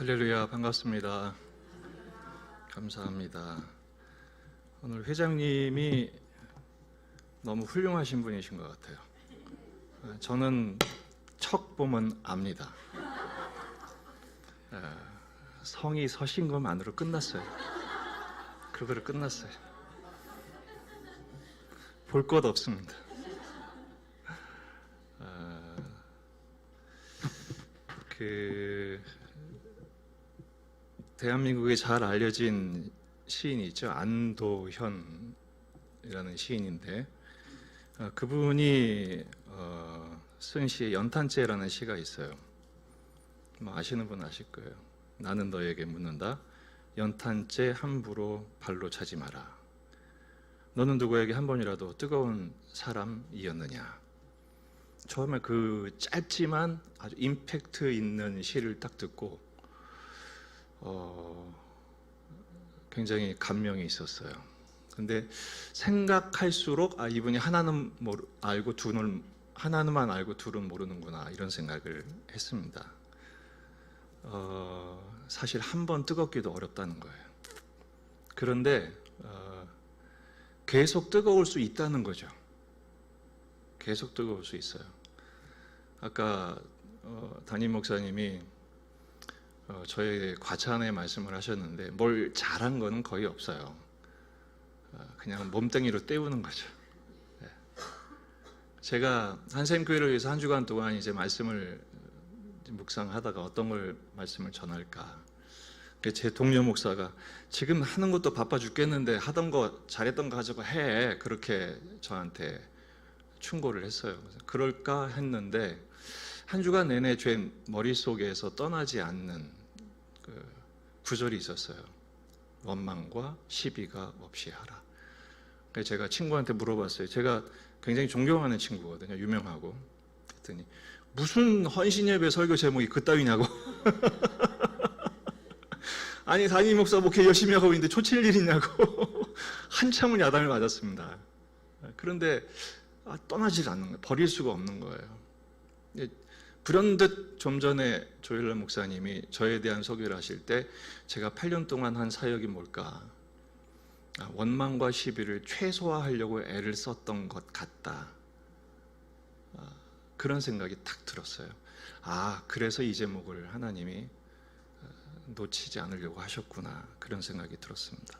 할렐루야, 반갑습니다. 감사합니다. 오늘 회장님이 너무 훌륭하신 분이신 것 같아요. 저는 척 보면 압니다. 성이 서신 것만으로 끝났어요. 그거로 끝났어요. 볼 것 없습니다. 대한민국에 잘 알려진 시인이 있죠. 안도현이라는 시인인데 그분이 쓴 시에 연탄재라는 시가 있어요. 아시는 분 아실 거예요. 나는 너에게 묻는다. 연탄재 함부로 발로 차지 마라. 너는 누구에게 한 번이라도 뜨거운 사람이었느냐. 처음에 그 짧지만 아주 임팩트 있는 시를 딱 듣고 굉장히 감명이 있었어요. 근데 생각할수록 이분이 하나는 알고 하나만 알고 둘은 모르는구나 이런 생각을 했습니다. 사실 한 번 뜨겁기도 어렵다는 거예요. 그런데 계속 뜨거울 수 있다는 거죠. 계속 뜨거울 수 있어요. 아까 담임 목사님이 저에게 과찬의 말씀을 하셨는데 뭘 잘한 거는 거의 없어요. 그냥 몸뚱이로 때우는 거죠. 제가 한샘교회를 위해서 한 주간 동안 이제 말씀을 묵상하다가 어떤 걸 말씀을 전할까. 제 동료 목사가 지금 하는 것도 바빠 죽겠는데 하던 거 잘했던 거 가지고 해. 그렇게 저한테 충고를 했어요. 그럴까 했는데 한 주간 내내 제 머릿속에서 떠나지 않는 그 구절이 있었어요. 원망과 시비가 없이 하라. 그래서 제가 친구한테 물어봤어요. 제가 굉장히 존경하는 친구거든요. 유명하고. 그랬더니 무슨 헌신예배 설교 제목이 그따위냐고. 아니 담임 목사 목회 열심히 하고 있는데 초칠 일 있냐고. 한참을 야단을 맞았습니다. 그런데 떠나질 않는 거예요. 버릴 수가 없는 거예요. 불현듯 좀 전에 조일러 목사님이 저에 대한 소개를 하실 때 제가 8년 동안 한 사역이 뭘까? 원망과 시비를 최소화하려고 애를 썼던 것 같다. 그런 생각이 딱 들었어요. 그래서 이 제목을 하나님이 놓치지 않으려고 하셨구나. 그런 생각이 들었습니다.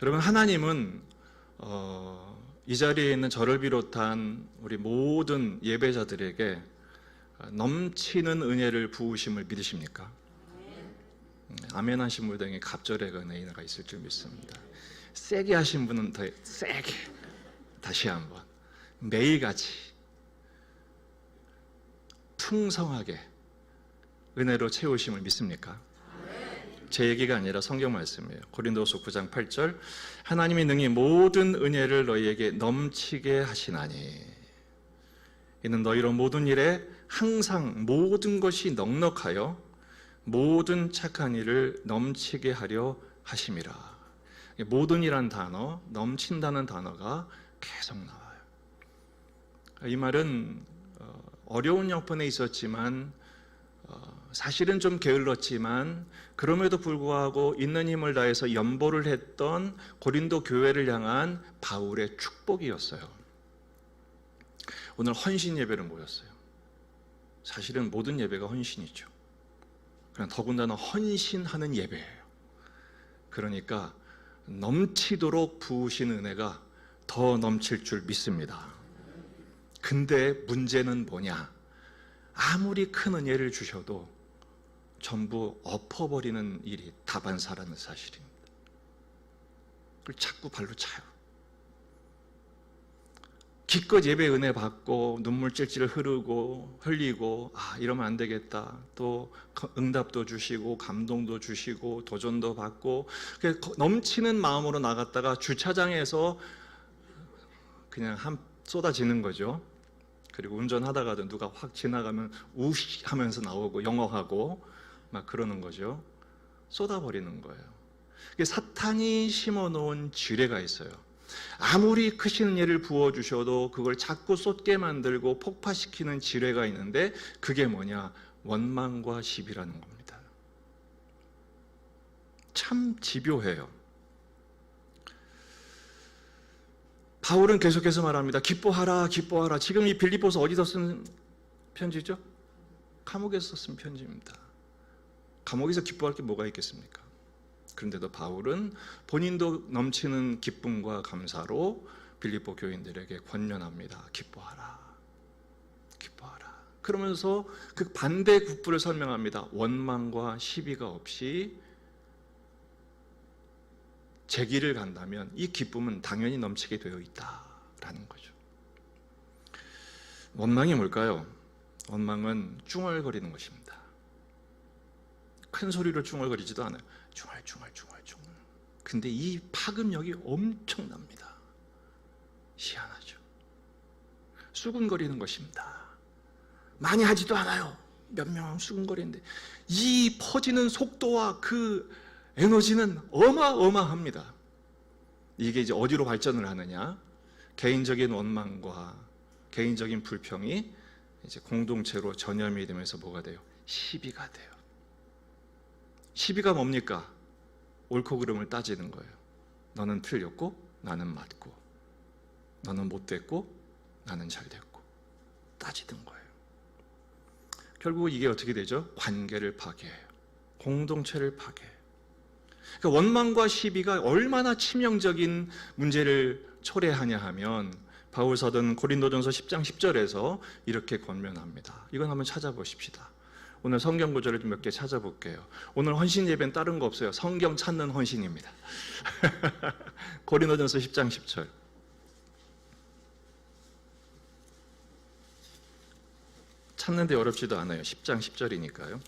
여러분, 하나님은 이 자리에 있는 저를 비롯한 우리 모든 예배자들에게 넘치는 은혜를 부으심을 믿으십니까? 아멘 하신 분 등에 갑절의 은혜가 있을 줄 믿습니다. 세게 하신 분은 더 세게 다시 한번 매일같이 풍성하게 은혜로 채우심을 믿습니까? 제 얘기가 아니라 성경 말씀이에요. 고린도서 9장 8절 하나님이 능히 모든 은혜를 너희에게 넘치게 하시나니 이는 너희로 모든 일에 항상 모든 것이 넉넉하여 모든 착한 일을 넘치게 하려 하심이라. 모든이란 단어, 넘친다는 단어가 계속 나와요. 이 말은 어려운 형편에 있었지만 사실은 좀 게을렀지만 그럼에도 불구하고 있는 힘을 다해서 연보를 했던 고린도 교회를 향한 바울의 축복이었어요. 오늘 헌신 예배를 모였어요. 사실은 모든 예배가 헌신이죠. 그냥 더군다나 헌신하는 예배예요. 그러니까 넘치도록 부으신 은혜가 더 넘칠 줄 믿습니다. 근데 문제는 뭐냐? 아무리 큰 은혜를 주셔도 전부 엎어버리는 일이 다반사라는 사실입니다. 그걸 자꾸 발로 차요. 기껏 예배 은혜 받고 눈물 찔찔 흘리고 이러면 안 되겠다. 또 응답도 주시고 감동도 주시고 도전도 받고 넘치는 마음으로 나갔다가 주차장에서 그냥 쏟아지는 거죠. 그리고 운전하다가도 누가 확 지나가면 우시 하면서 나오고 영어하고 막 그러는 거죠. 쏟아버리는 거예요. 사탄이 심어놓은 지뢰가 있어요. 아무리 크신 예를 부어주셔도 그걸 자꾸 쏟게 만들고 폭파시키는 지뢰가 있는데 그게 뭐냐? 원망과 시비라는 겁니다. 참 집요해요. 바울은 계속해서 말합니다. 기뻐하라, 기뻐하라. 지금 이 빌립보서 어디서 쓴 편지죠? 감옥에서 쓴 편지입니다. 감옥에서 기뻐할 게 뭐가 있겠습니까? 그런데도 바울은 본인도 넘치는 기쁨과 감사로 빌립보 교인들에게 권면합니다. 기뻐하라, 기뻐하라. 그러면서 그 반대 국부를 설명합니다. 원망과 시비가 없이 제 길을 간다면 이 기쁨은 당연히 넘치게 되어 있다라는 거죠. 원망이 뭘까요? 원망은 중얼거리는 것입니다. 큰 소리로 중얼거리지도 않아요. 중얼. 근데 이 파급력이 엄청납니다. 희한하죠. 수군거리는 것입니다. 많이 하지도 않아요. 몇 명 수군거리는데 이 퍼지는 속도와 그 에너지는 어마어마합니다. 이게 이제 어디로 발전을 하느냐? 개인적인 원망과 개인적인 불평이 이제 공동체로 전염이 되면서 뭐가 돼요? 시비가 돼요. 시비가 뭡니까? 옳고 그름을 따지는 거예요. 너는 틀렸고 나는 맞고, 너는 못됐고 나는 잘됐고, 따지는 거예요. 결국 이게 어떻게 되죠? 관계를 파괴해요. 공동체를 파괴해요. 그러니까 원망과 시비가 얼마나 치명적인 문제를 초래하냐 하면 바울 사도는 고린도전서 10장 10절에서 이렇게 권면합니다. 이건 한번 찾아보십시다. 오늘 성경 구절을 몇 개 찾아볼게요. 오늘 헌신 예배는 다른 거 없어요. 성경 찾는 헌신입니다. 고린도전서 10장 10절. 찾는데 어렵지도 않아요. 10장 10절이니까요.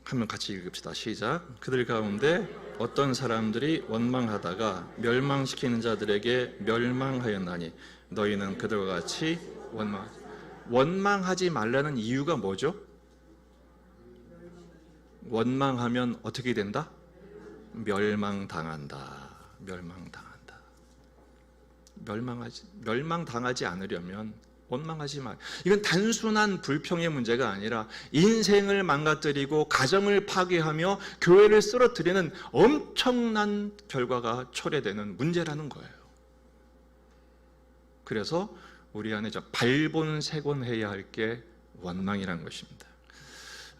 한번 같이 읽읍시다. 시작. 그들 가운데 어떤 사람들이 원망하다가 멸망시키는 자들에게 멸망하였나니 너희는 그들과 같이 원망하지 말라는 이유가 뭐죠? 원망하면 어떻게 된다? 멸망당한다. 멸망당하지 않으려면 원망하지 마. 이건 단순한 불평의 문제가 아니라 인생을 망가뜨리고 가정을 파괴하며 교회를 쓰러뜨리는 엄청난 결과가 초래되는 문제라는 거예요. 그래서 우리 안에 발본색원해야 할 게 원망이라는 것입니다.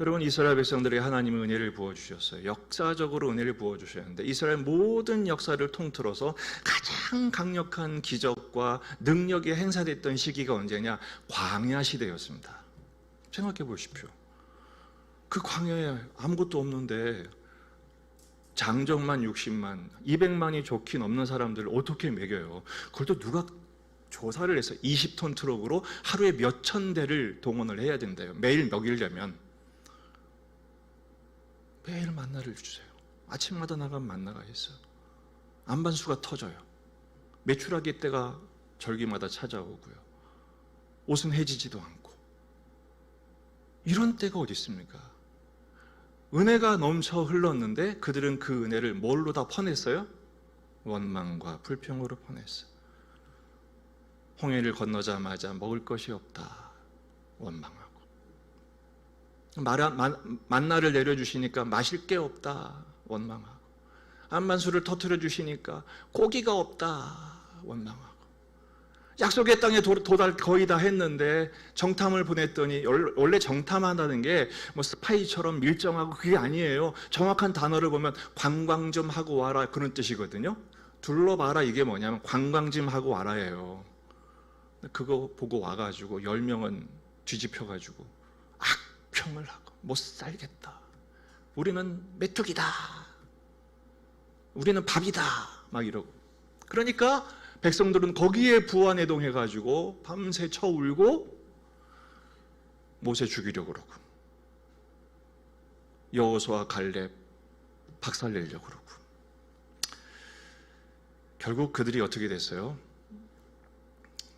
여러분, 이스라엘 백성들에게 하나님은 은혜를 부어주셨어요. 역사적으로 은혜를 부어주셨는데 이스라엘 모든 역사를 통틀어서 가장 강력한 기적과 능력이 행사됐던 시기가 언제냐? 광야 시대였습니다. 생각해 보십시오. 그 광야에 아무것도 없는데 장정만 60만, 200만이 좋긴 없는 사람들을 어떻게 먹여요? 그걸 또 누가 조사를 해서 20톤 트럭으로 하루에 몇천 대를 동원을 해야 된대요. 매일 먹이려면. 매일 만나를 주세요. 아침마다 나가면 만나가 있어요. 안반수가 터져요. 메추라기 때가 절기마다 찾아오고요. 옷은 해지지도 않고. 이런 때가 어디 있습니까? 은혜가 넘쳐 흘렀는데 그들은 그 은혜를 뭘로 다 퍼냈어요? 원망과 불평으로 퍼냈어요. 홍해를 건너자마자 먹을 것이 없다. 원망하고. 만나를 내려주시니까 마실 게 없다. 원망하고. 안반수를 터뜨려 주시니까 고기가 없다. 원망하고. 약속의 땅에 도달 거의 다 했는데 정탐을 보냈더니, 원래 정탐한다는 게 뭐 스파이처럼 밀정하고 그게 아니에요. 정확한 단어를 보면 관광 좀 하고 와라 그런 뜻이거든요. 둘러봐라 이게 뭐냐면 관광 좀 하고 와라예요. 그거 보고 와가지고 10명은 뒤집혀가지고 악평을 하고 못 살겠다. 우리는 메뚜기다. 우리는 밥이다. 막 이러고. 그러니까 백성들은 거기에 부안해동해가지고 밤새 쳐울고 모세 죽이려고 그러고 여호수아 갈렙 박살내려고 그러고. 결국 그들이 어떻게 됐어요?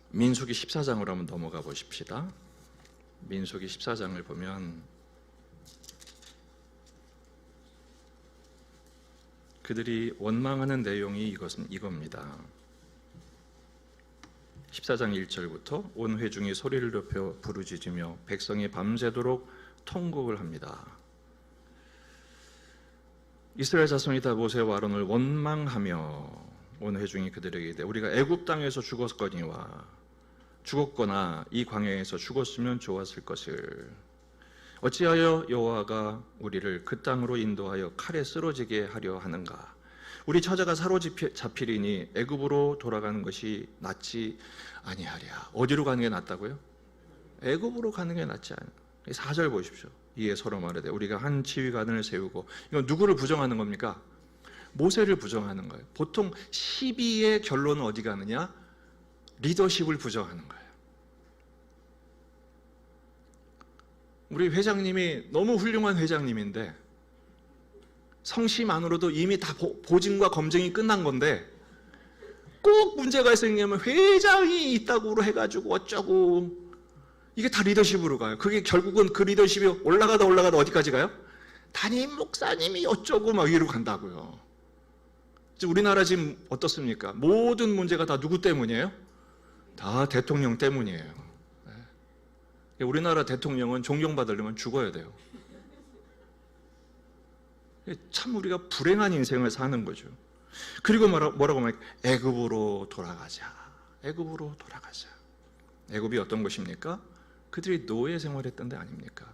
민수기 14장으로 한번 넘어가 보십시다. 민수기 14장을 보면 그들이 원망하는 내용이 이겁니다. 14장 1절부터 온 회중이 소리를 높여 부르짖으며 백성이 밤새도록 통곡을 합니다. 이스라엘 자손이 다 모세와 아론을 원망하며 온 회중이 그들에게 이르되 우리가 애굽 땅에서 죽었거나 이 광야에서 죽었으면 좋았을 것을 어찌하여 여호와가 우리를 그 땅으로 인도하여 칼에 쓰러지게 하려 하는가? 우리 처자가 사로잡히리니 애굽으로 돌아가는 것이 낫지 아니하랴. 어디로 가는 게 낫다고요? 애굽으로 가는 게 낫지 않아. 4절 보십시오. 이에 서로 말하되 우리가 한 지휘관을 세우고, 이건 누구를 부정하는 겁니까? 모세를 부정하는 거예요. 보통 시비의 결론은 어디 가느냐? 리더십을 부정하는 거예요. 우리 회장님이 너무 훌륭한 회장님인데 성씨만으로도 이미 다 보증과 검증이 끝난 건데 꼭 문제가 생기면 회장이 있다고 해가지고 어쩌고, 이게 다 리더십으로 가요. 그게 결국은 그 리더십이 올라가다 어디까지 가요? 담임 목사님이 어쩌고 막 위로 간다고요. 우리나라 지금 어떻습니까? 모든 문제가 다 누구 때문이에요? 다 대통령 때문이에요. 우리나라 대통령은 존경받으려면 죽어야 돼요. 참 우리가 불행한 인생을 사는 거죠. 그리고 뭐라고 말해요? 애굽으로 돌아가자. 애굽으로 돌아가자. 애굽이 어떤 것입니까? 그들이 노예 생활했던 데 아닙니까?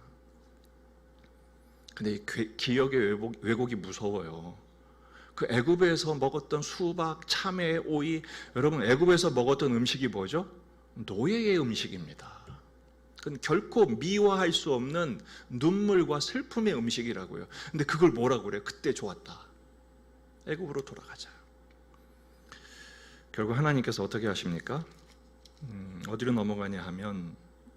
근데 이 기억의 왜곡이 무서워요. 그 애굽에서 먹었던 수박, 참외, 오이, 여러분 애굽에서 먹었던 음식이 뭐죠? 노예의 음식입니다. 그건 결코 미화할 수 없는 눈물과 슬픔의 음식이라고요. 근데 그걸 뭐라고 그래요? 그때 좋았다. 애굽으로 돌아가자. 결국 하나님께서 어떻게 하십니까? 어디로 넘어가냐 하면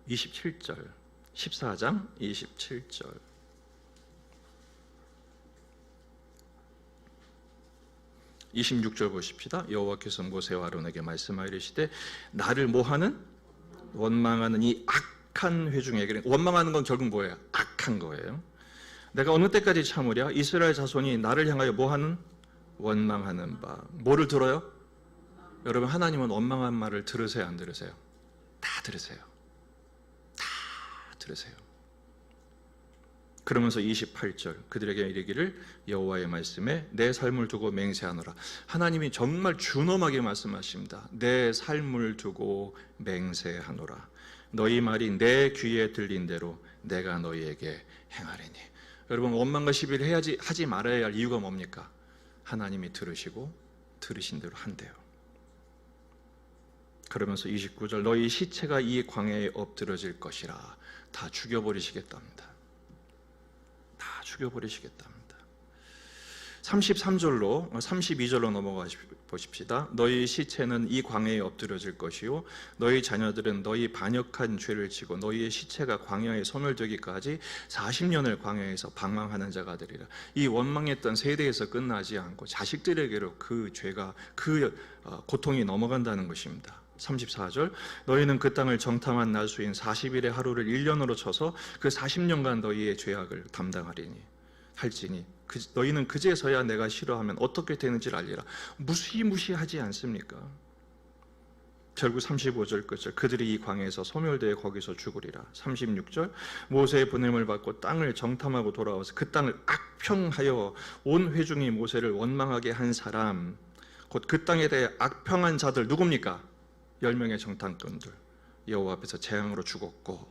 27절, 14장 27절. (26절) 보십시다. 여호와께서 모세와 아론에게 말씀하시되 나를 뭐하는? 원망하는 이 악한 회중에게. 그러니까 원망하는 건 결국 뭐예요? 악한 거예요. 내가 어느 때까지 참으랴? 이스라엘 자손이 나를 향하여 뭐하는? 원망하는 바. 뭐를 들어요? 여러분, 하나님은 원망한 말을 들으세요, 안 들으세요? 다 들으세요. 다 들으세요. 그러면서 28절 그들에게 이르기를 여호와의 말씀에 내 삶을 두고 맹세하노라. 하나님이 정말 준엄하게 말씀하십니다. 내 삶을 두고 맹세하노라. 너희 말이 내 귀에 들린 대로 내가 너희에게 행하리니. 여러분, 원망과 시비를 하지 말아야 할 이유가 뭡니까? 하나님이 들으시고 들으신 대로 한대요. 그러면서 29절 너희 시체가 이 광야에 엎드러질 것이라. 다 죽여버리시겠답니다. 다 죽여버리시겠답니다. 33절로 32절로 넘어가 보십시다. 너희 시체는 이 광야에 엎드려질 것이요 너희 자녀들은 너희 반역한 죄를 지고 너희의 시체가 광야에 소멸되기까지 40년을 광야에서 방황하는 자가 되리라. 이 원망했던 세대에서 끝나지 않고 자식들에게로 그 죄가, 그 고통이 넘어간다는 것입니다. 34절 너희는 그 땅을 정탐한 날 수인 40일의 하루를 1년으로 쳐서 그 40년간 너희의 죄악을 담당하리니 할지니 너희는 그제서야 내가 싫어하면 어떻게 되는지를 알리라. 무시무시하지 않습니까? 결국 35절 끝을 그들이 이 광야에서 소멸되어 거기서 죽으리라. 36절 모세의 보냄을 받고 땅을 정탐하고 돌아와서 그 땅을 악평하여 온 회중이 모세를 원망하게 한 사람, 곧 그 땅에 대해 악평한 자들 누굽니까? 10명의 정탐꾼들 여호와 앞에서 재앙으로 죽었고,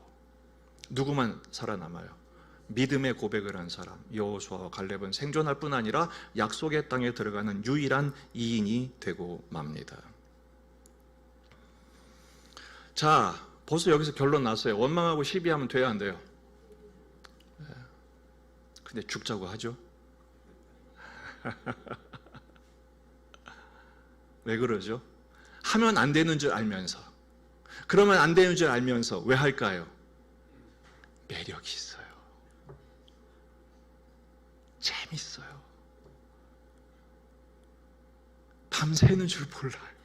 누구만 살아남아요? 믿음의 고백을 한 사람 여호수아와 갈렙은 생존할 뿐 아니라 약속의 땅에 들어가는 유일한 이인이 되고 맙니다. 자, 벌써 여기서 결론 났어요. 원망하고 시비하면 돼야 안 돼요? 근데 죽자고 하죠. 왜 그러죠? 하면 안 되는 줄 알면서, 그러면 안 되는 줄 알면서 왜 할까요? 매력이 있어요. 재밌어요. 밤새는 줄 몰라요.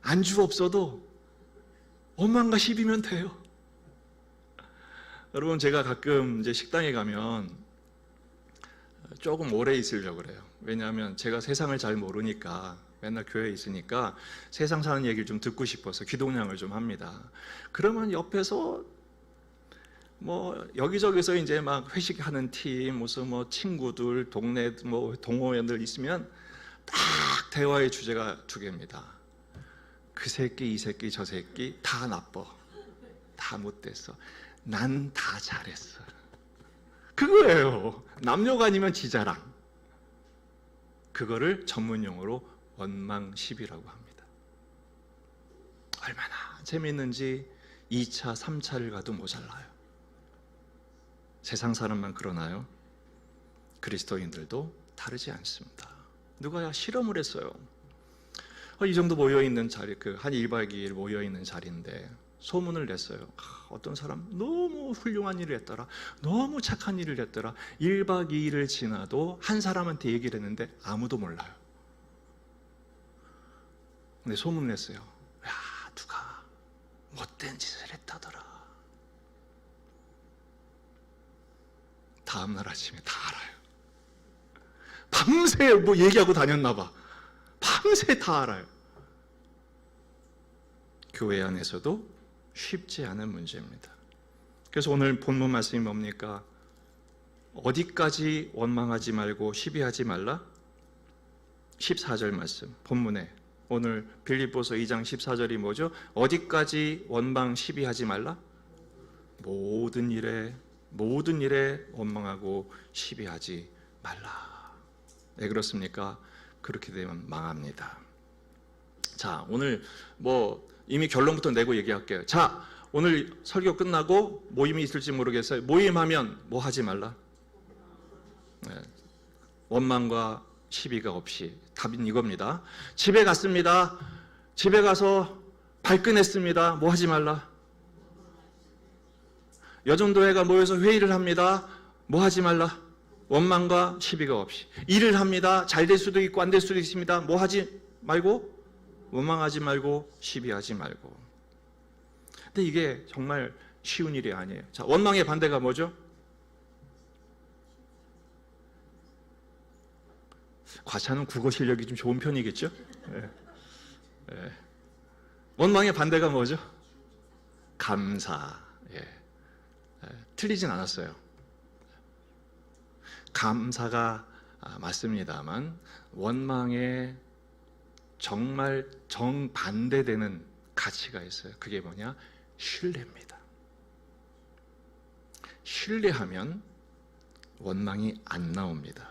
안주 없어도 원망과 시비면 돼요. 여러분, 제가 가끔 이제 식당에 가면 조금 오래 있으려고 그래요. 왜냐하면 제가 세상을 잘 모르니까, 맨날 교회에 있으니까 세상 사는 얘기를 좀 듣고 싶어서 귀동냥을 좀 합니다. 그러면 옆에서 뭐 여기저기서 이제 막 회식하는 팀, 무슨 뭐 친구들, 동네 뭐 동호회들 있으면 딱 대화의 주제가 두 개입니다. 그 새끼, 이 새끼, 저 새끼 다 나빠, 다 못됐어, 난 다 잘했어. 그거예요. 남녀간이면 지자랑. 그거를 전문용어로 원망시비라고 합니다. 얼마나 재밌는지 2차, 3차를 가도 모자라요. 세상 사람만 그러나요? 그리스도인들도 다르지 않습니다. 누가 실험을 했어요. 이 정도 모여있는 자리, 한 1박 2일 모여있는 자리인데 소문을 냈어요. 어떤 사람 너무 훌륭한 일을 했더라, 너무 착한 일을 했더라. 1박 2일을 지나도 한 사람한테 얘기를 했는데 아무도 몰라요. 근데 소문을 냈어요. 야, 누가 못된 짓을 했다더라. 다음날 아침에 다 알아요. 밤새 뭐 얘기하고 다녔나 봐. 밤새 다 알아요. 교회 안에서도 쉽지 않은 문제입니다. 그래서 오늘 본문 말씀이 뭡니까? 어디까지 원망하지 말고 시비하지 말라? 14절 말씀, 본문에 오늘 빌립보서 2장 14절이 뭐죠? 어디까지 원망 시비하지 말라? 모든 일에 원망하고 시비하지 말라. 왜 그렇습니까? 그렇게 되면 망합니다. 자, 오늘 뭐 이미 결론부터 내고 얘기할게요. 자, 오늘 설교 끝나고 모임이 있을지 모르겠어요. 모임하면 뭐 하지 말라? 네, 원망과 시비가 없이. 답은 이겁니다. 집에 갔습니다. 집에 가서 발끈했습니다. 뭐 하지 말라? 여전도회가 모여서 회의를 합니다. 뭐 하지 말라? 원망과 시비가 없이. 일을 합니다. 잘 될 수도 있고 안 될 수도 있습니다. 뭐 하지 말고? 원망하지 말고 시비하지 말고. 근데 이게 정말 쉬운 일이 아니에요. 자, 원망의 반대가 뭐죠? 과찬은 국어 실력이 좀 좋은 편이겠죠? 네. 네. 원망의 반대가 뭐죠? 감사. 예. 틀리진 않았어요. 감사가 맞습니다만 원망에 정말 정반대되는 가치가 있어요. 그게 뭐냐? 신뢰입니다. 신뢰하면 원망이 안 나옵니다.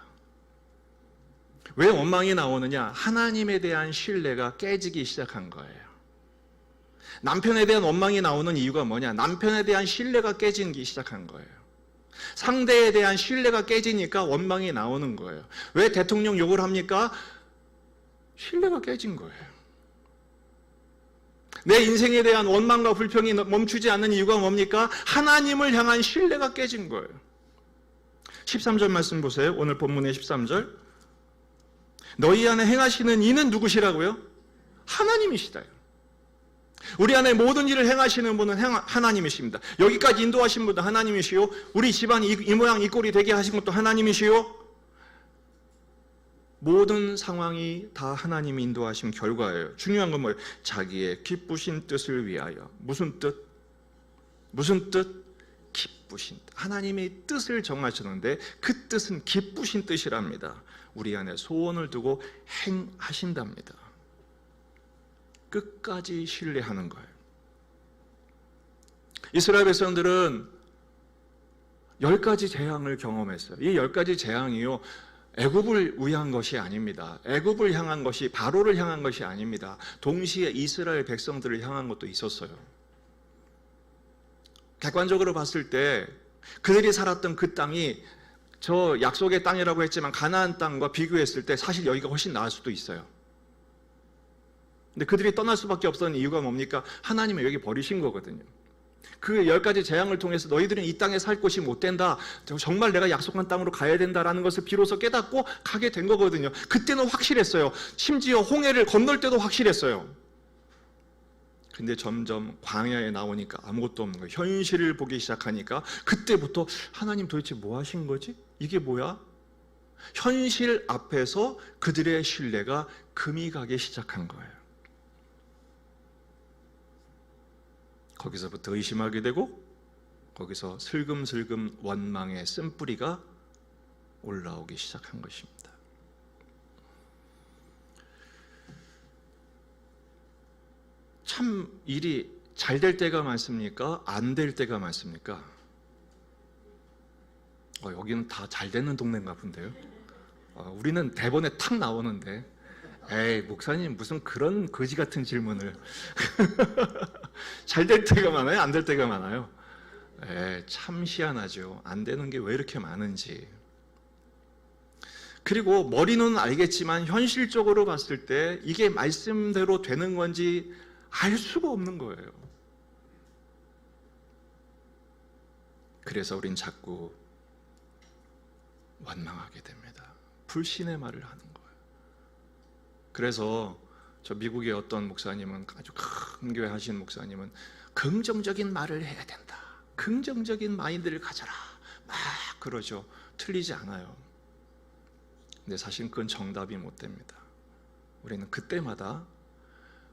왜 원망이 나오느냐? 하나님에 대한 신뢰가 깨지기 시작한 거예요. 남편에 대한 원망이 나오는 이유가 뭐냐? 남편에 대한 신뢰가 깨지기 시작한 거예요. 상대에 대한 신뢰가 깨지니까 원망이 나오는 거예요. 왜 대통령 욕을 합니까? 신뢰가 깨진 거예요. 내 인생에 대한 원망과 불평이 멈추지 않는 이유가 뭡니까? 하나님을 향한 신뢰가 깨진 거예요. 13절 말씀 보세요. 오늘 본문의 13절. 너희 안에 행하시는 이는 누구시라고요? 하나님이시다. 우리 안에 모든 일을 행하시는 분은 하나님이십니다. 여기까지 인도하신 분도 하나님이시요, 우리 집안이 이 모양 이 꼴이 되게 하신 것도 하나님이시요, 모든 상황이 다 하나님이 인도하신 결과예요. 중요한 건 뭐예요? 자기의 기쁘신 뜻을 위하여. 무슨 뜻? 무슨 뜻? 기쁘신 뜻. 하나님의 뜻을 정하셨는데 그 뜻은 기쁘신 뜻이랍니다. 우리 안에 소원을 두고 행하신답니다. 끝까지 신뢰하는 거예요. 이스라엘 백성들은 10가지 재앙을 경험했어요. 이 10가지 재앙이요, 애굽을 위한 것이 아닙니다. 애굽을 향한 것이, 바로를 향한 것이 아닙니다. 동시에 이스라엘 백성들을 향한 것도 있었어요. 객관적으로 봤을 때 그들이 살았던 그 땅이 저 약속의 땅이라고 했지만 가나안 땅과 비교했을 때 사실 여기가 훨씬 나을 수도 있어요. 근데 그들이 떠날 수밖에 없었던 이유가 뭡니까? 하나님이 여기 버리신 거거든요. 그 10가지 재앙을 통해서 너희들은 이 땅에 살 곳이 못 된다, 정말 내가 약속한 땅으로 가야 된다라는 것을 비로소 깨닫고 가게 된 거거든요. 그때는 확실했어요. 심지어 홍해를 건널 때도 확실했어요. 근데 점점 광야에 나오니까 아무것도 없는 거예요. 현실을 보기 시작하니까 그때부터 하나님 도대체 뭐 하신 거지? 이게 뭐야? 현실 앞에서 그들의 신뢰가 금이 가기 시작한 거예요. 거기서부터 의심하게 되고 거기서 슬금슬금 원망의 쓴뿌리가 올라오기 시작한 것입니다. 참 일이 잘 될 때가 많습니까? 안 될 때가 많습니까? 여기는 다 잘 되는 동네인가 본데요. 우리는 대본에 탁 나오는데, 에이 목사님 무슨 그런 거지 같은 질문을. 잘 될 때가 많아요? 안 될 때가 많아요? 참 희한하죠. 안 되는 게 왜 이렇게 많은지. 그리고 머리는 알겠지만 현실적으로 봤을 때 이게 말씀대로 되는 건지 알 수가 없는 거예요. 그래서 우린 자꾸 원망하게 됩니다. 불신의 말을 하는 거예요. 그래서 저 미국의 어떤 목사님은, 아주 큰 교회 하신 목사님은 긍정적인 말을 해야 된다, 긍정적인 마인드를 가져라 막 그러죠. 틀리지 않아요. 근데 사실 그건 정답이 못 됩니다. 우리는 그때마다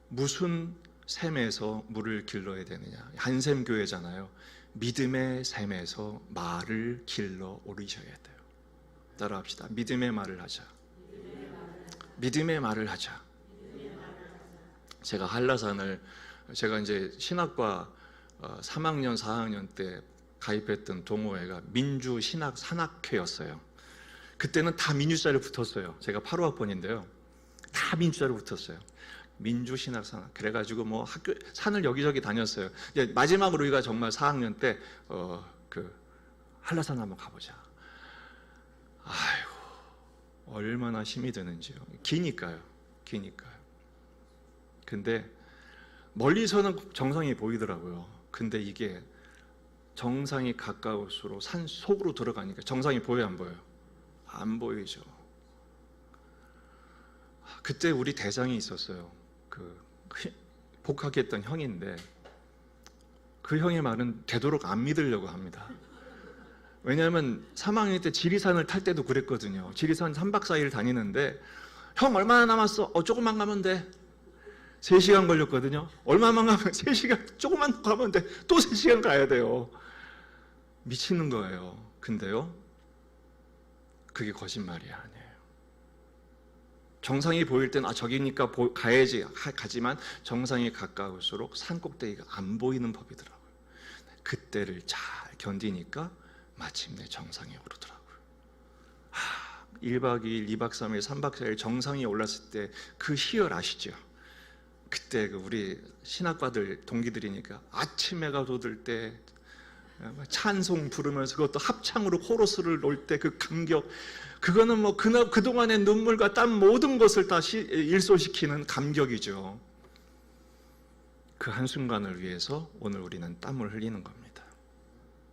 무슨 샘에서 물을 길러야 되느냐. 한샘 교회잖아요. 믿음의 샘에서 말을 길러 오르셔야 돼요. 따라합시다. 믿음의 말을 하자. 믿음의 말을 하자. 제가 한라산을, 제가 이제 신학과 3학년 4학년 때 가입했던 동호회가 민주신학산악회였어요. 그때는 다 민주자를 붙었어요. 제가 8호학번인데요 다 민주자를 붙었어요. 민주신학산악. 그래가지고 뭐 학교 산을 여기저기 다녔어요. 이제 마지막으로 우리가 정말 4학년 때 그 한라산 한번 가보자. 아이고 얼마나 힘이 드는지요. 기니까요. 근데 멀리서는 정상이 보이더라고요. 근데 이게 정상이 가까울수록 산 속으로 들어가니까 정상이 보여요, 안 보여요? 안 보이죠. 그때 우리 대장이 있었어요. 그 복학했던 형인데 그 형의 말은 되도록 안 믿으려고 합니다. 왜냐하면 3학년 때 지리산을 탈 때도 그랬거든요. 지리산 3박 4일 다니는데 형 얼마나 남았어? 조금만 가면 돼. 3시간 걸렸거든요. 얼마만 가면 3시간, 조금만 가면 돼. 또 3시간 가야 돼요. 미치는 거예요. 근데요, 그게 거짓말이 아니에요. 정상이 보일 땐 저기니까 가야지 가지만 정상이 가까울수록 산 꼭대기가 안 보이는 법이더라고요. 그때를 잘 견디니까 마침내 정상에 오르더라고요. 1박 2일, 2박 3일, 3박 4일 정상에 올랐을 때 그 희열 아시죠? 그때 우리 신학과들 동기들이니까 아침 해가 돋을 때 찬송 부르면서 그것도 합창으로 코러스를 놓을 때 그 감격, 그거는 뭐 그동안의 눈물과 땀 모든 것을 다 일소시키는 감격이죠. 그 한순간을 위해서 오늘 우리는 땀을 흘리는 겁니다.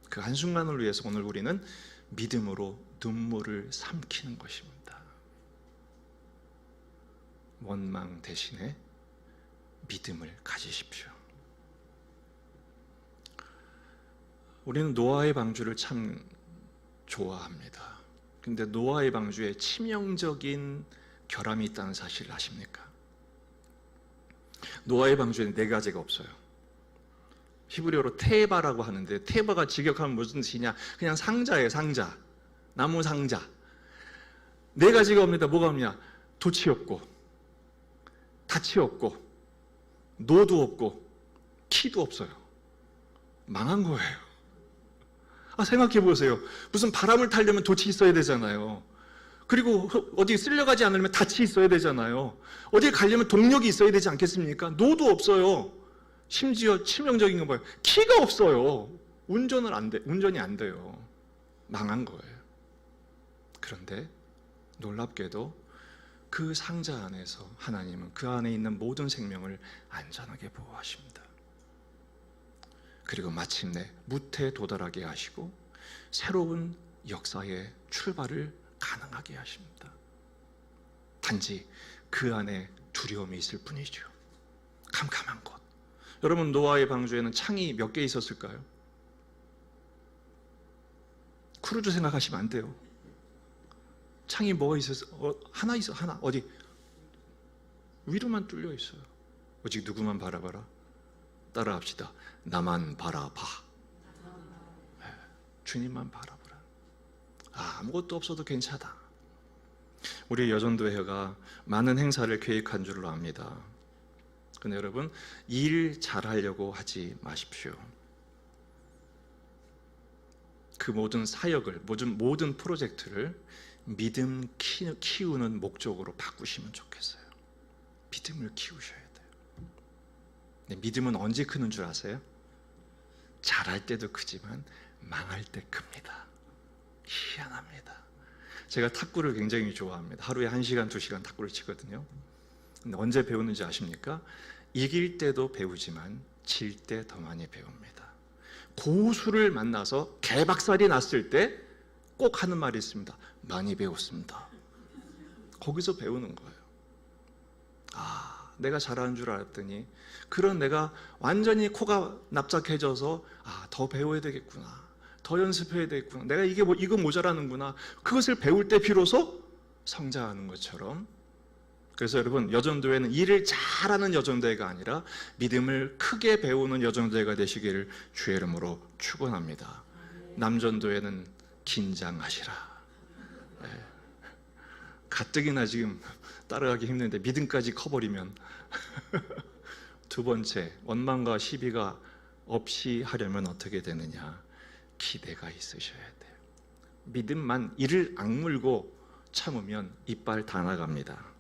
그 한순간을 위해서 오늘 우리는 믿음으로 눈물을 삼키는 것입니다. 원망 대신에 믿음을 가지십시오. 우리는 노아의 방주를 참 좋아합니다. 근데 노아의 방주에 치명적인 결함이 있다는 사실을 아십니까? 노아의 방주에는 4가지가 없어요. 히브리어로 테바라고 하는데, 테바가 직역하면 무슨 뜻이냐? 그냥 상자예요, 상자. 나무 상자. 4가지가 없습니다. 뭐가 없냐? 돛이 없고, 닻이 없고, 노도 없고, 키도 없어요. 망한 거예요. 생각해 보세요. 무슨 바람을 타려면 돛이 있어야 되잖아요. 그리고 어디 쓸려가지 않으려면 닻이 있어야 되잖아요. 어디 가려면 동력이 있어야 되지 않겠습니까? 노도 없어요. 심지어 치명적인 건 뭐예요? 키가 없어요. 운전이 안 돼요. 망한 거예요. 그런데 놀랍게도 그 상자 안에서 하나님은 그 안에 있는 모든 생명을 안전하게 보호하십니다. 그리고 마침내 무태에 도달하게 하시고 새로운 역사의 출발을 가능하게 하십니다. 단지 그 안에 두려움이 있을 뿐이죠. 캄캄한 곳. 여러분, 노아의 방주에는 창이 몇 개 있었을까요? 크루즈 생각하시면 안 돼요. 창이 뭐가 있었어? 하나 있어, 하나. 어디? 위로만 뚫려 있어요. 오직 누구만 바라봐라? 따라합시다. 나만 바라봐. 주님만 바라보라. 아무것도 없어도 괜찮아. 우리 여전도회가 많은 행사를 계획한 줄로 압니다. 근데 여러분, 일 잘하려고 하지 마십시오. 그 모든 사역을, 모든 프로젝트를 믿음 키우는 목적으로 바꾸시면 좋겠어요. 믿음을 키우셔야 돼요. 근데 믿음은 언제 크는 줄 아세요? 잘할 때도 크지만 망할 때 큽니다. 희한합니다. 제가 탁구를 굉장히 좋아합니다. 하루에 1시간, 2시간 탁구를 치거든요. 근데 언제 배우는지 아십니까? 이길 때도 배우지만 질 때 더 많이 배웁니다. 고수를 만나서 개박살이 났을 때 꼭 하는 말이 있습니다. 많이 배웠습니다. 거기서 배우는 거예요. 내가 잘하는 줄 알았더니 그런 내가 완전히 코가 납작해져서 더 배워야 되겠구나. 더 연습해야 되겠구나. 내가 이거 모자라는구나. 그것을 배울 때 비로소 성장하는 것처럼. 그래서 여러분, 여전도회는 일을 잘하는 여전도회가 아니라 믿음을 크게 배우는 여전도회가 되시기를 주의 이름으로 축원합니다. 남전도회는 긴장하시라. 가뜩이나 지금 따라가기 힘든데 믿음까지 커버리면 두 번째, 원망과 시비가 없이 하려면 어떻게 되느냐? 기대가 있으셔야 돼요. 믿음만 이를 악물고 참으면 이빨 다 나갑니다.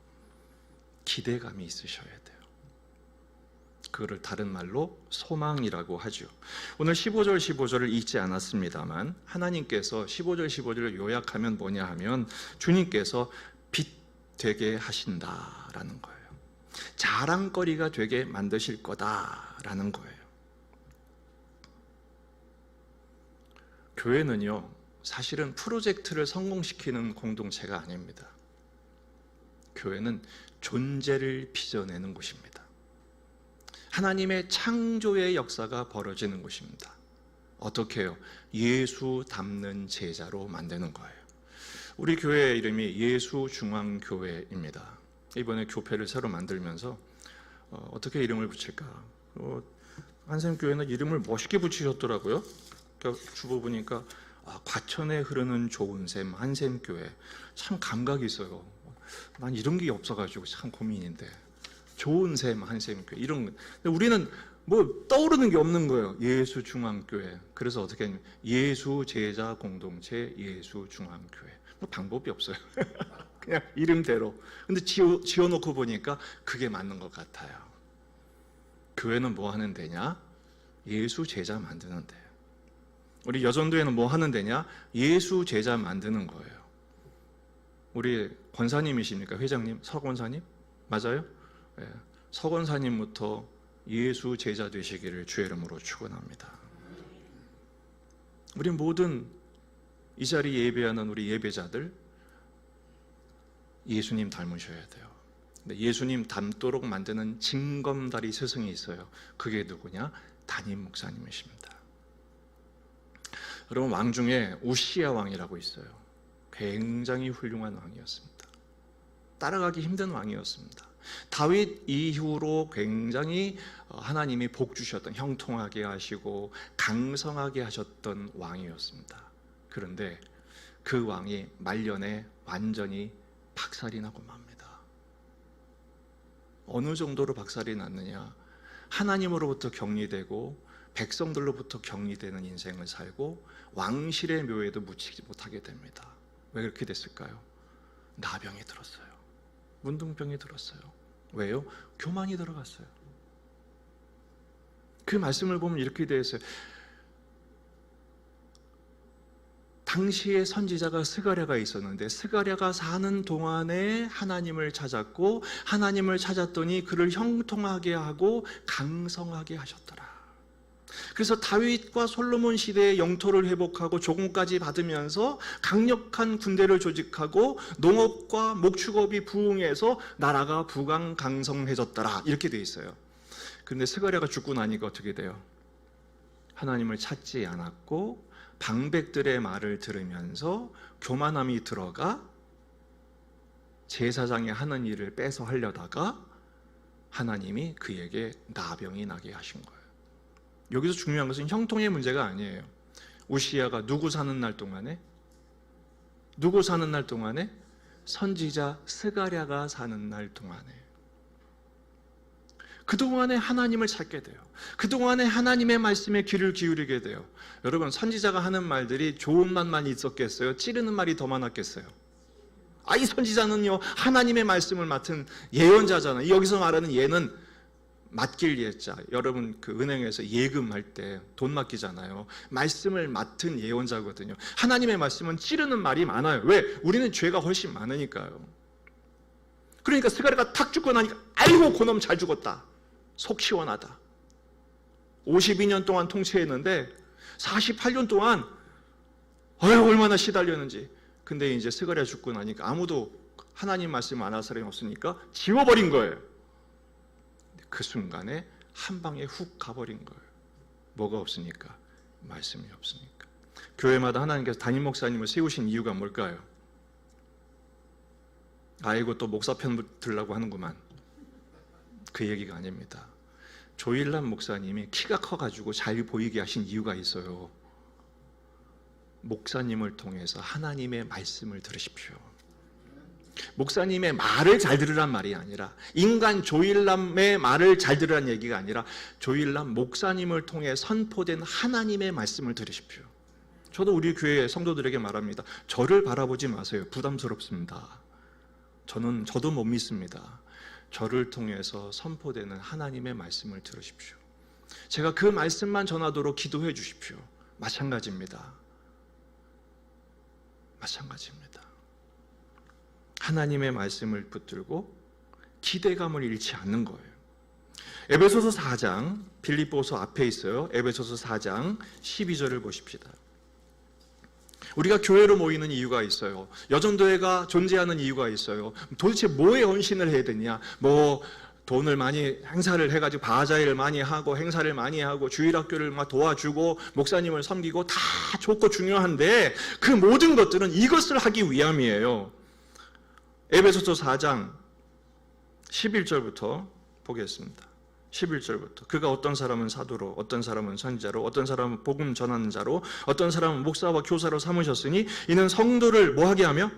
기대감이 있으셔야 돼요. 그거를 다른 말로 소망이라고 하죠. 오늘 15절을 읽지 않았습니다만 하나님께서 15절을 요약하면 뭐냐 하면 주님께서 빛 되게 하신다라는 거예요. 자랑거리가 되게 만드실 거다라는 거예요. 교회는요, 사실은 프로젝트를 성공시키는 공동체가 아닙니다. 교회는 존재를 빚어내는 곳입니다. 하나님의 창조의 역사가 벌어지는 곳입니다. 어떻게 해요? 예수 닮는 제자로 만드는 거예요. 우리 교회 이름이 예수중앙교회입니다. 이번에 교회를 새로 만들면서 어떻게 이름을 붙일까? 한샘교회는 이름을 멋있게 붙이셨더라고요. 주보 보니까 과천에 흐르는 좋은 샘 한샘교회. 참 감각이 있어요. 난 이런 게 없어가지고 참 고민인데. 좋은 샘 한샘교회 이런 거. 근데 우리는 뭐 떠오르는 게 없는 거예요. 예수중앙교회. 그래서 어떻게 하냐면 예수제자 공동체 예수중앙교회. 뭐 방법이 없어요. 그냥 이름대로. 근데 지어놓고 보니까 그게 맞는 것 같아요. 교회는 뭐 하는 데냐? 예수제자 만드는 데예요. 우리 여전도회는 뭐 하는 데냐? 예수제자 만드는 거예요. 우리 권사님이십니까? 회장님? 서권사님? 맞아요? 네. 서권사님부터 예수 제자 되시기를 주의 이름으로 축원합니다. 우리 모든 이 자리 예배하는 우리 예배자들 예수님 닮으셔야 돼요. 근데 예수님 닮도록 만드는 징검다리 스승이 있어요. 그게 누구냐? 담임 목사님이십니다. 여러분, 왕 중에 우시야 왕이라고 있어요. 굉장히 훌륭한 왕이었습니다. 따라가기 힘든 왕이었습니다. 다윗 이후로 굉장히 하나님이 복 주셨던, 형통하게 하시고 강성하게 하셨던 왕이었습니다. 그런데 그 왕이 말년에 완전히 박살이 나고 맙니다. 어느 정도로 박살이 났느냐? 하나님으로부터 격리되고 백성들로부터 격리되는 인생을 살고 왕실의 묘에도 묻히지 못하게 됩니다. 왜 그렇게 됐을까요? 나병이 들었어요. 문둥병이 들었어요. 왜요? 교만이 들어갔어요. 그 말씀을 보면 이렇게 되어 있어요. 당시에 선지자가 스가랴가 있었는데 스가랴가 사는 동안에 하나님을 찾았고 하나님을 찾았더니 그를 형통하게 하고 강성하게 하셨더라. 그래서 다윗과 솔로몬 시대의 영토를 회복하고 조공까지 받으면서 강력한 군대를 조직하고 농업과 목축업이 부흥해서 나라가 부강강성해졌더라. 이렇게 돼 있어요. 그런데 스가랴가 죽고 나니까 어떻게 돼요? 하나님을 찾지 않았고 방백들의 말을 들으면서 교만함이 들어가 제사장이 하는 일을 뺏어 하려다가 하나님이 그에게 나병이 나게 하신 거예요. 여기서 중요한 것은 형통의 문제가 아니에요. 우시야가 누구 사는 날 동안에? 선지자 스가랴가 사는 날 동안에. 그동안에 하나님을 찾게 돼요. 그동안에 하나님의 말씀에 귀를 기울이게 돼요. 여러분, 선지자가 하는 말들이 좋은 말만 있었겠어요? 찌르는 말이 더 많았겠어요? 이 선지자는요, 하나님의 말씀을 맡은 예언자잖아요. 여기서 말하는 예는 맡길 예자. 여러분, 그 은행에서 예금할 때 돈 맡기잖아요. 말씀을 맡은 예언자거든요. 하나님의 말씀은 찌르는 말이 많아요. 왜? 우리는 죄가 훨씬 많으니까요. 그러니까 스가랴가 탁 죽고 나니까 아이고 그놈 잘 죽었다. 속 시원하다. 52년 동안 통치했는데 48년 동안 얼마나 시달렸는지. 근데 이제 스가랴 죽고 나니까 아무도 하나님 말씀 안 할 사람이 없으니까 지워버린 거예요. 그 순간에 한 방에 훅 가버린 거예요. 뭐가 없으니까? 말씀이 없으니까. 교회마다 하나님께서 담임 목사님을 세우신 이유가 뭘까요? 아이고 또 목사 편 들라고 하는구만. 그 얘기가 아닙니다. 조일남 목사님이 키가 커가지고 잘 보이게 하신 이유가 있어요. 목사님을 통해서 하나님의 말씀을 들으십시오. 목사님의 말을 잘 들으란 말이 아니라, 인간 조일남의 말을 잘 들으란 얘기가 아니라, 조일남 목사님을 통해 선포된 하나님의 말씀을 들으십시오. 저도 우리 교회 성도들에게 말합니다. 저를 바라보지 마세요. 부담스럽습니다. 저도 못 믿습니다. 저를 통해서 선포되는 하나님의 말씀을 들으십시오. 제가 그 말씀만 전하도록 기도해 주십시오. 마찬가지입니다. 하나님의 말씀을 붙들고 기대감을 잃지 않는 거예요. 에베소서 4장, 빌립보서 앞에 있어요. 에베소서 4장 12절을 보십시다. 우리가 교회로 모이는 이유가 있어요. 여전도회가 존재하는 이유가 있어요. 도대체 뭐에 헌신을 해야 되냐? 돈을 많이 행사를 해가지고 바자회를 많이 하고 행사를 많이 하고 주일학교를 막 도와주고 목사님을 섬기고 다 좋고 중요한데 그 모든 것들은 이것을 하기 위함이에요. 에베소서 4장 11절부터 보겠습니다. 11절부터 그가 어떤 사람은 사도로, 어떤 사람은 선지자로, 어떤 사람은 복음 전하는 자로, 어떤 사람은 목사와 교사로 삼으셨으니 이는 성도를 뭐하게 하며?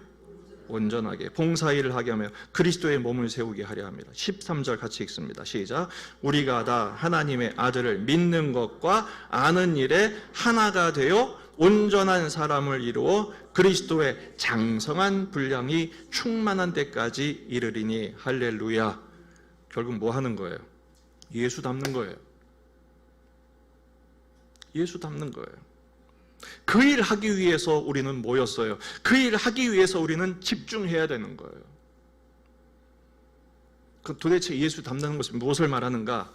온전하게 봉사일을 하게 하며 그리스도의 몸을 세우게 하려 합니다. 13절 같이 읽습니다. 시작. 우리가 다 하나님의 아들을 믿는 것과 아는 일에 하나가 되어 온전한 사람을 이루어 그리스도의 장성한 분량이 충만한 데까지 이르리니 할렐루야. 결국 뭐 하는 거예요? 예수 닮는 거예요. 예수 닮는 거예요. 그 일 하기 위해서 우리는 모였어요. 그 일 하기 위해서 우리는 집중해야 되는 거예요. 그 도대체 예수 닮는 것은 무엇을 말하는가?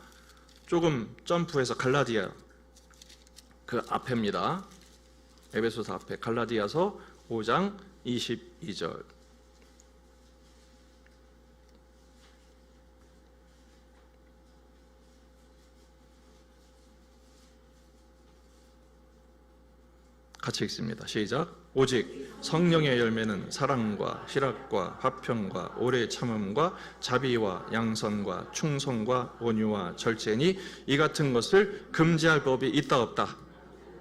조금 점프해서 갈라디아 그 앞에입니다. 에베소서 앞에 갈라디아서 5장 22절. 같이 읽습니다. 시작. 오직 성령의 열매는 사랑과 희락과 화평과 오래 참음과 자비와 양선과 충성과 온유와 절제니 이 같은 것을 금지할 법이 있다 없다?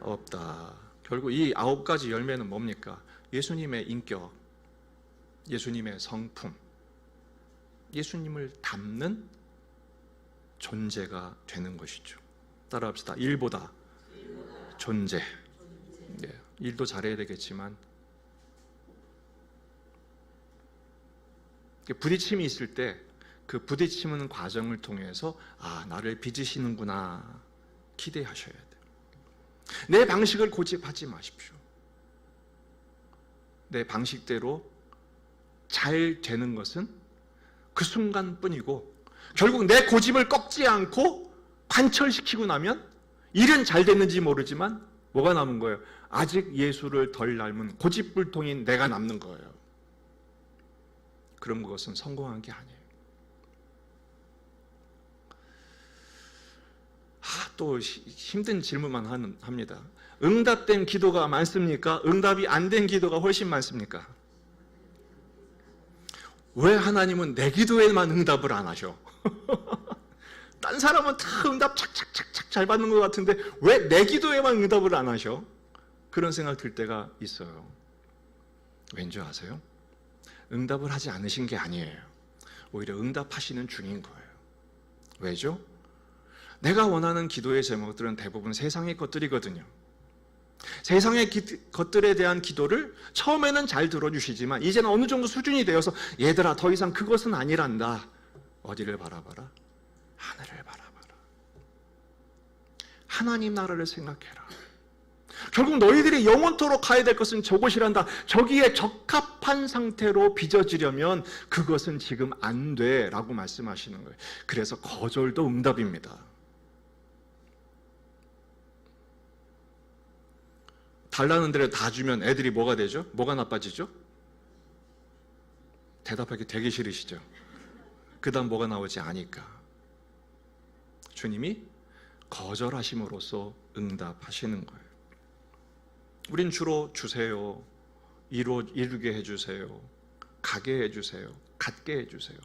없다. 결국 이 9가지 열매는 뭡니까? 예수님의 인격, 예수님의 성품, 예수님을 닮는 존재가 되는 것이죠. 따라합시다. 일보다 존재. 일도 잘해야 되겠지만 부딪힘이 있을 때 그 부딪히는 과정을 통해서 나를 빚으시는구나 기대하셔야 돼요. 내 방식을 고집하지 마십시오. 내 방식대로 잘 되는 것은 그 순간뿐이고 결국 내 고집을 꺾지 않고 관철시키고 나면 일은 잘 됐는지 모르지만 뭐가 남은 거예요? 아직 예수를 덜 닮은 고집불통인 내가 남는 거예요. 그런 것은 성공한 게 아니에요. 또 힘든 질문만 합니다. 응답된 기도가 많습니까? 응답이 안 된 기도가 훨씬 많습니까? 왜 하나님은 내 기도에만 응답을 안 하셔? 딴 사람은 다 응답 착착착착 잘 받는 것 같은데 왜 내 기도에만 응답을 안 하셔? 그런 생각 들 때가 있어요. 왠지 아세요? 응답을 하지 않으신 게 아니에요. 오히려 응답하시는 중인 거예요. 왜죠? 내가 원하는 기도의 제목들은 대부분 세상의 것들이거든요. 세상의 것들에 대한 기도를 처음에는 잘 들어주시지만 이제는 어느 정도 수준이 되어서 얘들아 더 이상 그것은 아니란다. 어디를 바라봐라? 하늘을 바라봐라. 하나님 나라를 생각해라. 결국 너희들이 영원토록 가야 될 것은 저곳이란다. 저기에 적합한 상태로 빚어지려면 그것은 지금 안 돼 라고 말씀하시는 거예요. 그래서 거절도 응답입니다. 달라는 대로 다 주면 애들이 뭐가 되죠? 뭐가 나빠지죠? 대답하기 되게 싫으시죠? 그 다음 뭐가 나오지 않으니까. 주님이 거절하심으로써 응답하시는 거예요. 우린 주로 주세요, 이루게 해주세요, 가게 해주세요, 갖게 해주세요.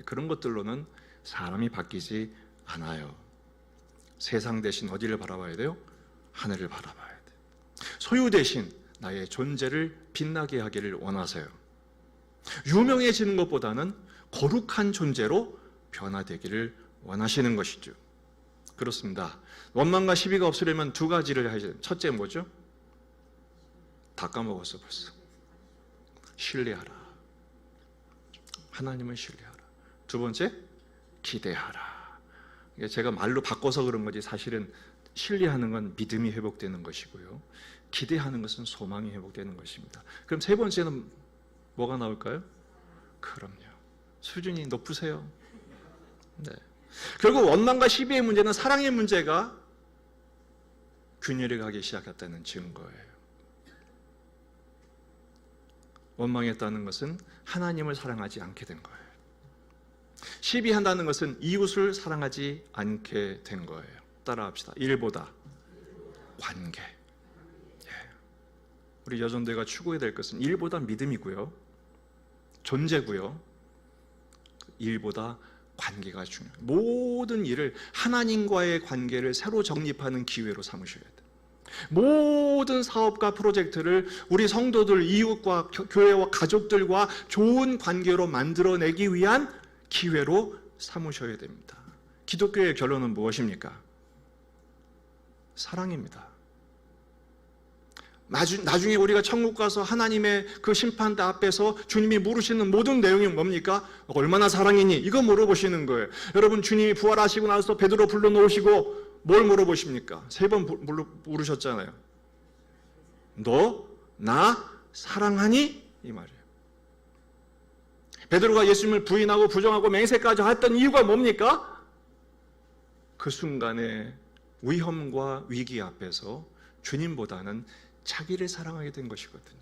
그런 것들로는 사람이 바뀌지 않아요. 세상 대신 어디를 바라봐야 돼요? 하늘을 바라봐야 돼요. 소유 대신 나의 존재를 빛나게 하기를 원하세요. 유명해지는 것보다는 거룩한 존재로 변화되기를 원하시는 것이죠. 그렇습니다. 원망과 시비가 없으려면 두 가지를 하셔야. 첫째 뭐죠? 다 까먹었어 벌써. 신뢰하라. 하나님을 신뢰하라. 두 번째, 기대하라. 제가 말로 바꿔서 그런 거지 사실은 신뢰하는 건 믿음이 회복되는 것이고요. 기대하는 것은 소망이 회복되는 것입니다. 그럼 세 번째는 뭐가 나올까요? 그럼요. 수준이 높으세요. 네. 결국 원망과 시비의 문제는 사랑의 문제가 균열이 가기 시작했다는 증거예요. 원망했다는 것은 하나님을 사랑하지 않게 된 거예요. 시비한다는 것은 이웃을 사랑하지 않게 된 거예요. 따라합시다. 일보다 관계. 우리 여전도가 추구해야 될 것은 일보다 믿음이고요, 존재고요, 일보다 관계가 중요해요. 모든 일을 하나님과의 관계를 새로 정립하는 기회로 삼으셔야 돼요. 모든 사업과 프로젝트를 우리 성도들, 이웃과 교회와 가족들과 좋은 관계로 만들어내기 위한 기회로 삼으셔야 됩니다. 기독교의 결론은 무엇입니까? 사랑입니다. 나중에 우리가 천국 가서 하나님의 그 심판대 앞에서 주님이 물으시는 모든 내용이 뭡니까? 얼마나 사랑이니? 이거 물어보시는 거예요. 여러분, 주님이 부활하시고 나서 베드로 불러놓으시고 뭘 물어보십니까? 3번 물으셨잖아요. 너 나 사랑하니? 이 말이에요. 베드로가 예수님을 부인하고 부정하고 맹세까지 했던 이유가 뭡니까? 그 순간에 위험과 위기 앞에서 주님보다는 자기를 사랑하게 된 것이거든요.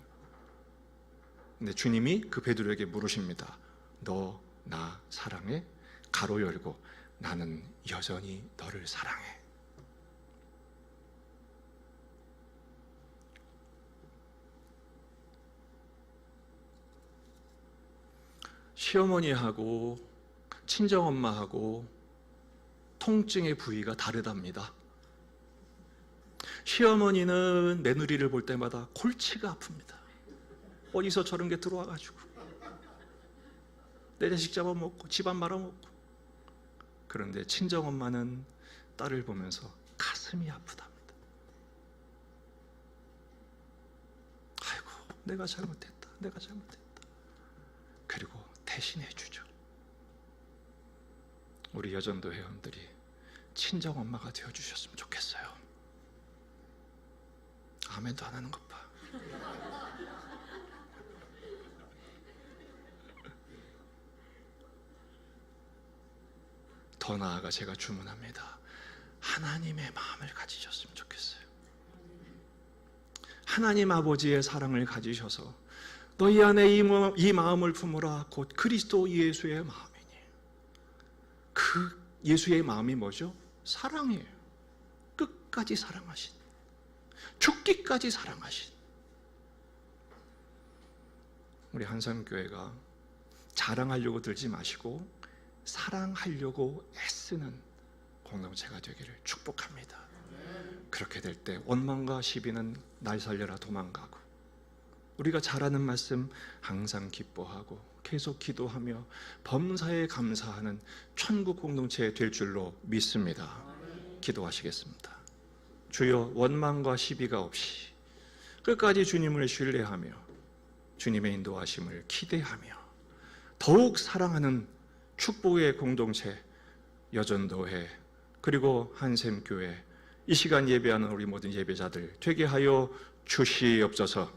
근데 주님이 그 베드로에게 물으십니다. 너 나 사랑해? 가로 열고 나는 여전히 너를 사랑해. 시어머니하고 친정엄마하고 통증의 부위가 다르답니다. 시어머니는 며느리를 볼 때마다 골치가 아픕니다. 어디서 저런 게 들어와가지고 내 자식 잡아먹고 집안 말아먹고. 그런데 친정엄마는 딸을 보면서 가슴이 아프답니다. 아이고 내가 잘못했다, 내가 잘못했다. 그리고 대신해 주죠. 우리 여전도 회원들이 친정엄마가 되어주셨으면 좋겠어요. 아멘도 안 하는 것 봐. 더 나아가 제가 주문합니다. 하나님의 마음을 가지셨으면 좋겠어요. 하나님 아버지의 사랑을 가지셔서 너희 안에 이 마음을 품으라. 곧 그리스도 예수의 마음이니. 그 예수의 마음이 뭐죠? 사랑이에요. 끝까지 사랑하신, 죽기까지 사랑하신 우리 한산교회가 자랑하려고 들지 마시고 사랑하려고 애쓰는 공동체가 되기를 축복합니다. 그렇게 될 때 원망과 시비는 날 살려라 도망가고, 우리가 잘 아는 말씀 항상 기뻐하고 계속 기도하며 범사에 감사하는 천국 공동체 될 줄로 믿습니다. 기도하시겠습니다. 주여, 원망과 시비가 없이 끝까지 주님을 신뢰하며 주님의 인도하심을 기대하며 더욱 사랑하는 축복의 공동체 여전도회 그리고 한샘교회 이 시간 예배하는 우리 모든 예배자들 되게 하여 주시옵소서.